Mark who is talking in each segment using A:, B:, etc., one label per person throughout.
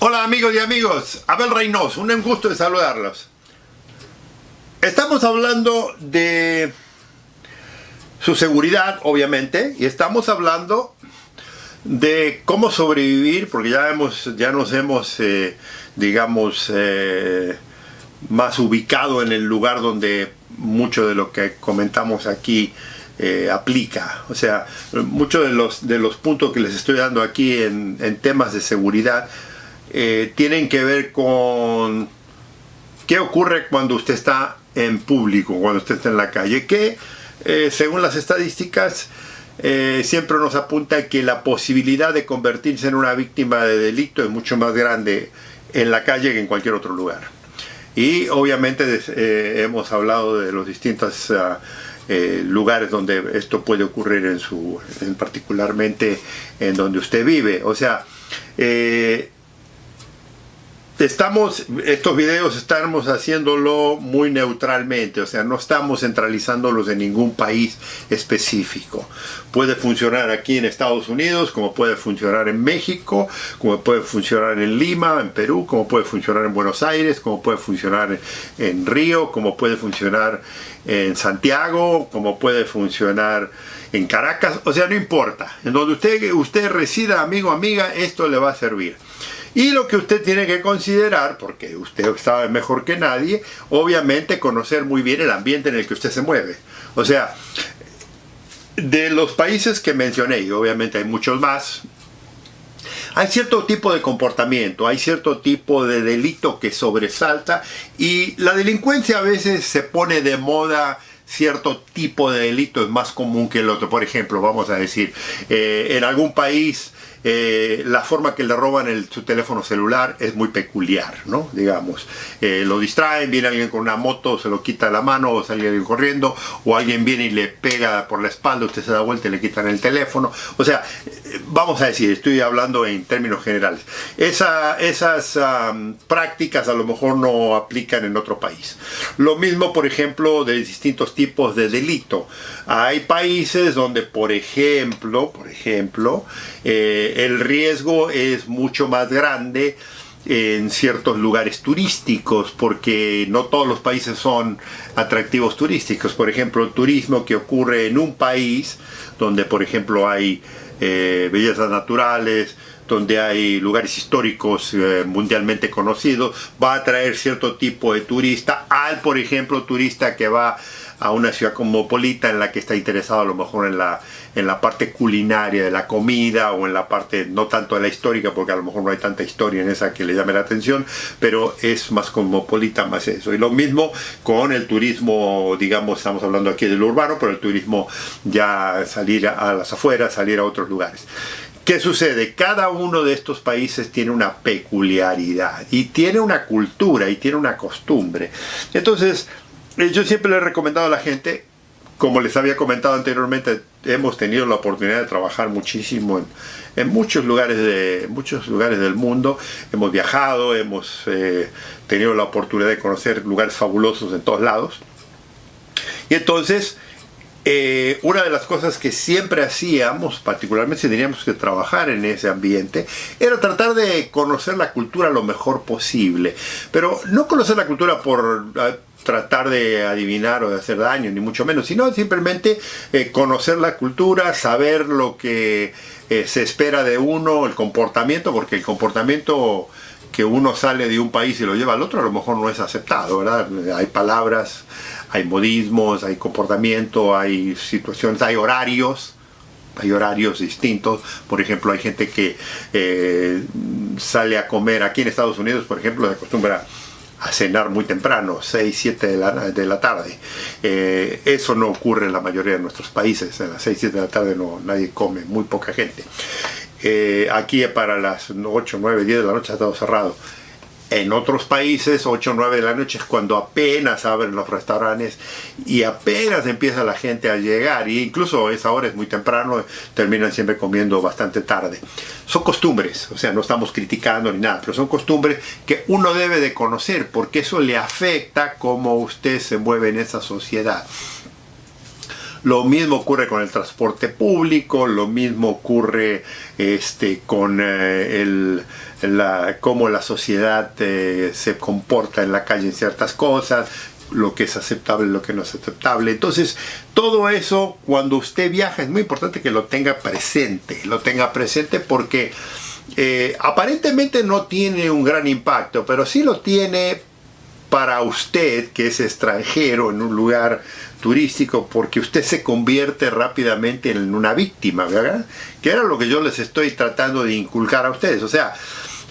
A: Hola amigos y amigos, Abel Reynoso, un gusto de saludarlos. Estamos hablando de su seguridad, obviamente, y estamos hablando de cómo sobrevivir, porque ya nos hemos, digamos, más ubicado en el lugar donde mucho de lo que comentamos aquí aplica. O sea, muchos de los puntos que les estoy dando aquí en temas de seguridad tienen que ver con qué ocurre cuando usted está en público, cuando usted está en la calle, que según las estadísticas siempre nos apunta que la posibilidad de convertirse en una víctima de delito es mucho más grande en la calle que en cualquier otro lugar. Y obviamente hemos hablado de los distintos lugares donde esto puede ocurrir particularmente en donde usted vive. O sea, estos videos estamos haciéndolo muy neutralmente, o sea, no estamos centralizándolos en ningún país específico. Puede funcionar aquí en Estados Unidos, como puede funcionar en México, como puede funcionar en Lima, en Perú, como puede funcionar en Buenos Aires, como puede funcionar en Río, como puede funcionar en Santiago, como puede funcionar en Caracas. O sea, no importa. En donde usted resida, amigo, amiga, esto le va a servir. Y lo que usted tiene que considerar, porque usted sabe mejor que nadie, obviamente conocer muy bien el ambiente en el que usted se mueve. O sea, de los países que mencioné, y obviamente hay muchos más, hay cierto tipo de comportamiento, hay cierto tipo de delito que sobresalta, y la delincuencia a veces se pone de moda. Cierto tipo de delito es más común que el otro. Por ejemplo, vamos a decir, en algún país la forma que le roban su teléfono celular es muy peculiar, ¿no? Digamos, lo distraen, viene alguien con una moto, se lo quita de la mano, o sale alguien corriendo, o alguien viene y le pega por la espalda, usted se da vuelta y le quitan el teléfono. O sea, vamos a decir, estoy hablando en términos generales. Esas prácticas a lo mejor no aplican en otro país. Lo mismo, por ejemplo, de distintos tipos de delito. Hay países donde, por ejemplo, el riesgo es mucho más grande en ciertos lugares turísticos, porque no todos los países son atractivos turísticos. Por ejemplo, el turismo que ocurre en un país donde, por ejemplo, hay bellezas naturales, donde hay lugares históricos mundialmente conocidos, va a atraer cierto tipo de turista por ejemplo, turista que va a una ciudad cosmopolita en la que está interesado a lo mejor en la parte culinaria de la comida, o en la parte no tanto de la histórica, porque a lo mejor no hay tanta historia en esa que le llame la atención, pero es más cosmopolita, más eso. Y lo mismo con el turismo, digamos, estamos hablando aquí del urbano, pero el turismo ya salir a las afueras, salir a otros lugares. ¿Qué sucede? Cada uno de estos países tiene una peculiaridad, y tiene una cultura, y tiene una costumbre. Entonces, yo siempre le he recomendado a la gente, como les había comentado anteriormente, hemos tenido la oportunidad de trabajar muchísimo en muchos lugares del mundo. Hemos viajado, hemos tenido la oportunidad de conocer lugares fabulosos en todos lados. Y entonces, una de las cosas que siempre hacíamos, particularmente si teníamos que trabajar en ese ambiente, era tratar de conocer la cultura lo mejor posible. Pero no conocer la cultura por tratar de adivinar o de hacer daño, ni mucho menos, sino simplemente conocer la cultura, saber lo que se espera de uno, el comportamiento, porque el comportamiento que uno sale de un país y lo lleva al otro a lo mejor no es aceptado, ¿verdad? Hay palabras, hay modismos, hay comportamiento, hay situaciones, hay horarios distintos. Por ejemplo, hay gente que sale a comer aquí en Estados Unidos, por ejemplo, se acostumbra a cenar muy temprano, 6, 7 de la tarde. Eso no ocurre en la mayoría de nuestros países. A las 6, 7 de la tarde nadie come, muy poca gente. Aquí para las 8, 9, 10 de la noche ha estado cerrado. En otros países, 8 o 9 de la noche es cuando apenas abren los restaurantes y apenas empieza la gente a llegar, y incluso esa hora es muy temprano, terminan siempre comiendo bastante tarde. Son costumbres, o sea, no estamos criticando ni nada, pero son costumbres que uno debe de conocer, porque eso le afecta cómo usted se mueve en esa sociedad. Lo mismo ocurre con el transporte público, lo mismo ocurre con cómo la sociedad se comporta en la calle en ciertas cosas, lo que es aceptable y lo que no es aceptable. Entonces, todo eso, cuando usted viaja, es muy importante que lo tenga presente porque aparentemente no tiene un gran impacto, pero sí lo tiene para usted, que es extranjero en un lugar turístico, porque usted se convierte rápidamente en una víctima, ¿verdad? Que era lo que yo les estoy tratando de inculcar a ustedes. O sea,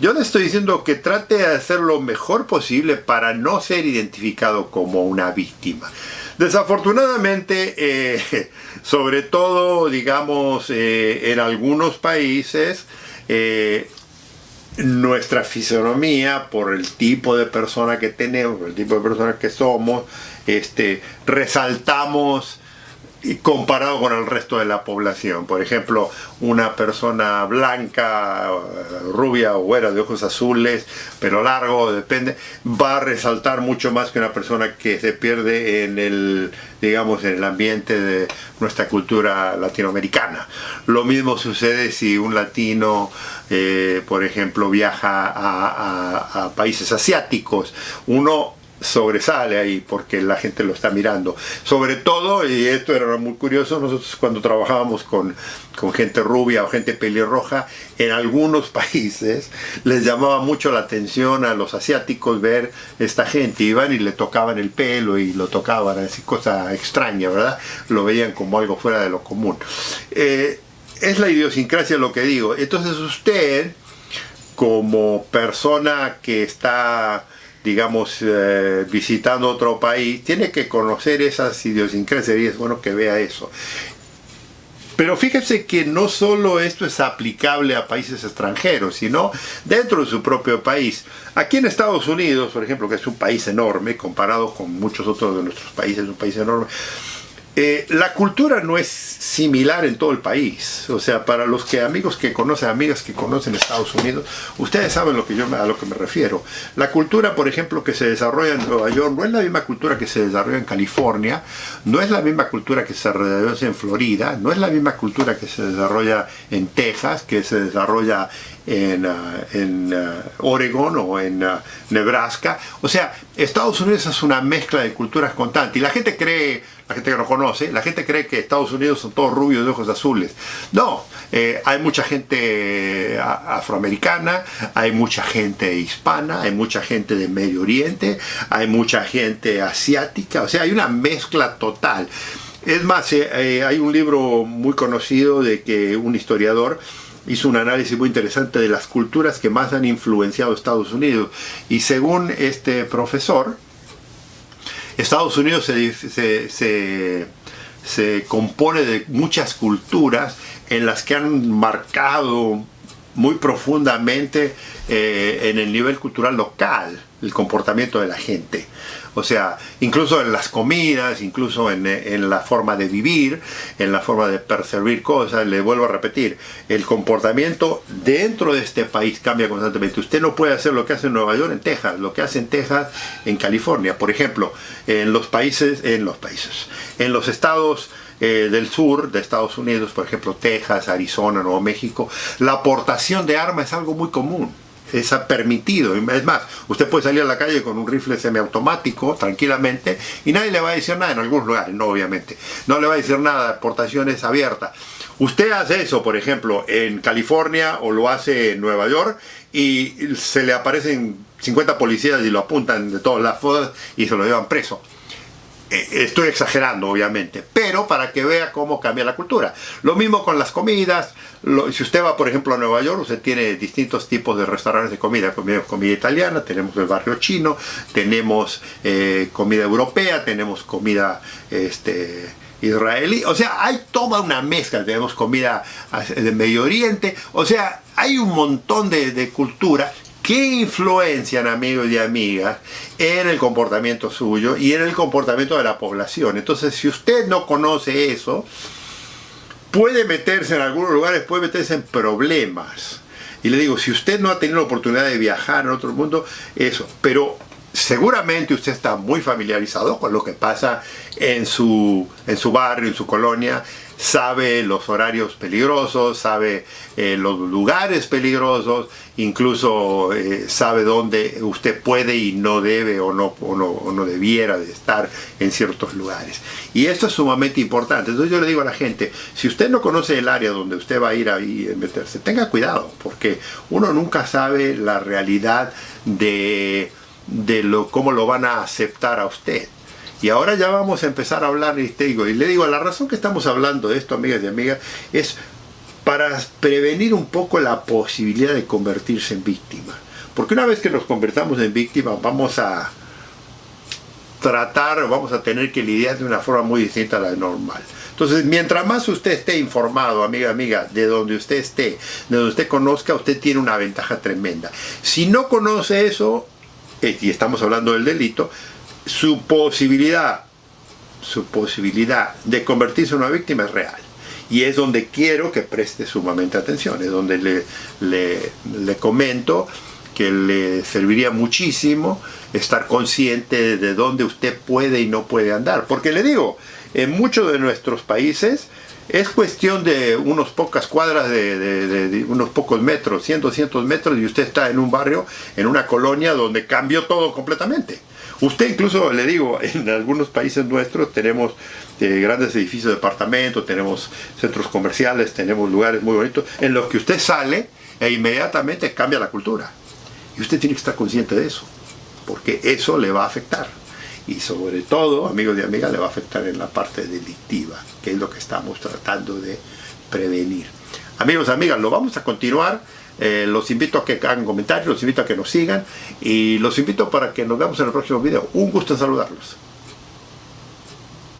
A: yo les estoy diciendo que trate de hacer lo mejor posible para no ser identificado como una víctima. Desafortunadamente, sobre todo, digamos, en algunos países, nuestra fisonomía, por el tipo de persona que tenemos, por el tipo de persona que somos, resaltamos comparado con el resto de la población. Por ejemplo, una persona blanca, rubia o güera, de ojos azules, pelo largo, depende, va a resaltar mucho más que una persona que se pierde en el, digamos, en el ambiente de nuestra cultura latinoamericana. Lo mismo sucede si un latino, por ejemplo, viaja a países asiáticos. Uno sobresale ahí porque la gente lo está mirando. Sobre todo, y esto era muy curioso, nosotros cuando trabajábamos con gente rubia o gente pelirroja, en algunos países les llamaba mucho la atención a los asiáticos ver esta gente. Iban y le tocaban el pelo y lo tocaban, así, cosa extraña, ¿verdad? Lo veían como algo fuera de lo común. Es la idiosincrasia lo que digo. Entonces usted, como persona que está, digamos, visitando otro país, tiene que conocer esas idiosincrasias y es bueno que vea eso. Pero fíjese que no solo esto es aplicable a países extranjeros, sino dentro de su propio país. Aquí en Estados Unidos, por ejemplo, que es un país enorme, comparado con muchos otros de nuestros países, es un país enorme, la cultura no es similar en todo el país. O sea, para los amigos que conocen, amigas que conocen Estados Unidos, ustedes saben a lo que me refiero. La cultura, por ejemplo, que se desarrolla en Nueva York no es la misma cultura que se desarrolla en California, no es la misma cultura que se desarrolla en Florida, no es la misma cultura que se desarrolla en Texas, que se desarrolla en Oregon o en Nebraska. O sea, Estados Unidos es una mezcla de culturas constante y la gente que no conoce, la gente cree que Estados Unidos son todos rubios de ojos azules. No, hay mucha gente afroamericana, hay mucha gente hispana, hay mucha gente de Medio Oriente, hay mucha gente asiática, o sea, hay una mezcla total. Es más, hay un libro muy conocido de que un historiador hizo un análisis muy interesante de las culturas que más han influenciado a Estados Unidos. Y según este profesor, Estados Unidos se compone de muchas culturas en las que han marcado muy profundamente en el nivel cultural local el comportamiento de la gente. O sea, incluso en las comidas, incluso en la forma de vivir, en la forma de percibir cosas. Le vuelvo a repetir, el comportamiento dentro de este país cambia constantemente. Usted no puede hacer lo que hace en Nueva York en Texas, lo que hace en Texas en California. Por ejemplo, en los estados del sur de Estados Unidos, por ejemplo, Texas, Arizona, Nuevo México, la aportación de armas es algo muy común. Es permitido. Es más, usted puede salir a la calle con un rifle semiautomático tranquilamente y nadie le va a decir nada. En algunos lugares, no, obviamente, no le va a decir nada. La portación es abierta. Usted hace eso, por ejemplo, en California o lo hace en Nueva York y se le aparecen 50 policías y lo apuntan de todas las fodas y se lo llevan preso. Estoy exagerando, obviamente, pero para que vea cómo cambia la cultura. Lo mismo con las comidas. Si usted va, por ejemplo, a Nueva York, usted tiene distintos tipos de restaurantes de comida. Comida italiana, tenemos el barrio chino, tenemos comida europea, tenemos comida israelí. O sea, hay toda una mezcla. Tenemos comida de Medio Oriente. O sea, hay un montón de cultura que influencian, amigos y amigas, en el comportamiento suyo y en el comportamiento de la población. Entonces, si usted no conoce eso, puede meterse en algunos lugares, puede meterse en problemas. Y le digo, si usted no ha tenido la oportunidad de viajar en otro mundo, eso. Pero seguramente usted está muy familiarizado con lo que pasa en su barrio, en su colonia, sabe los horarios peligrosos, sabe los lugares peligrosos, incluso sabe dónde usted puede y no debe o no debiera de estar en ciertos lugares. Y esto es sumamente importante. Entonces yo le digo a la gente, si usted no conoce el área donde usted va a ir ahí a meterse, tenga cuidado, porque uno nunca sabe la realidad de cómo lo van a aceptar a usted. Y ahora ya vamos a empezar a hablar, y le digo, la razón que estamos hablando de esto, amigas y amigas, es para prevenir un poco la posibilidad de convertirse en víctima. Porque una vez que nos convertamos en víctima, vamos a tener que lidiar de una forma muy distinta a la normal. Entonces, mientras más usted esté informado, amiga, de donde usted esté, de donde usted conozca, usted tiene una ventaja tremenda. Si no conoce eso, y estamos hablando del delito, su posibilidad de convertirse en una víctima es real. Y es donde quiero que preste sumamente atención, es donde le comento que le serviría muchísimo estar consciente de dónde usted puede y no puede andar. Porque le digo, en muchos de nuestros países es cuestión de unas pocas cuadras, de unos pocos metros, 100, 200 metros, y usted está en un barrio, en una colonia donde cambió todo completamente. Usted incluso, le digo, en algunos países nuestros tenemos grandes edificios de departamentos, tenemos centros comerciales, tenemos lugares muy bonitos, en los que usted sale e inmediatamente cambia la cultura. Y usted tiene que estar consciente de eso, porque eso le va a afectar. Y sobre todo, amigos y amigas, le va a afectar en la parte delictiva, que es lo que estamos tratando de prevenir. Amigos y amigas, lo vamos a continuar. Los invito a que hagan comentarios, los invito a que nos sigan y los invito para que nos veamos en el próximo video. Un gusto en saludarlos.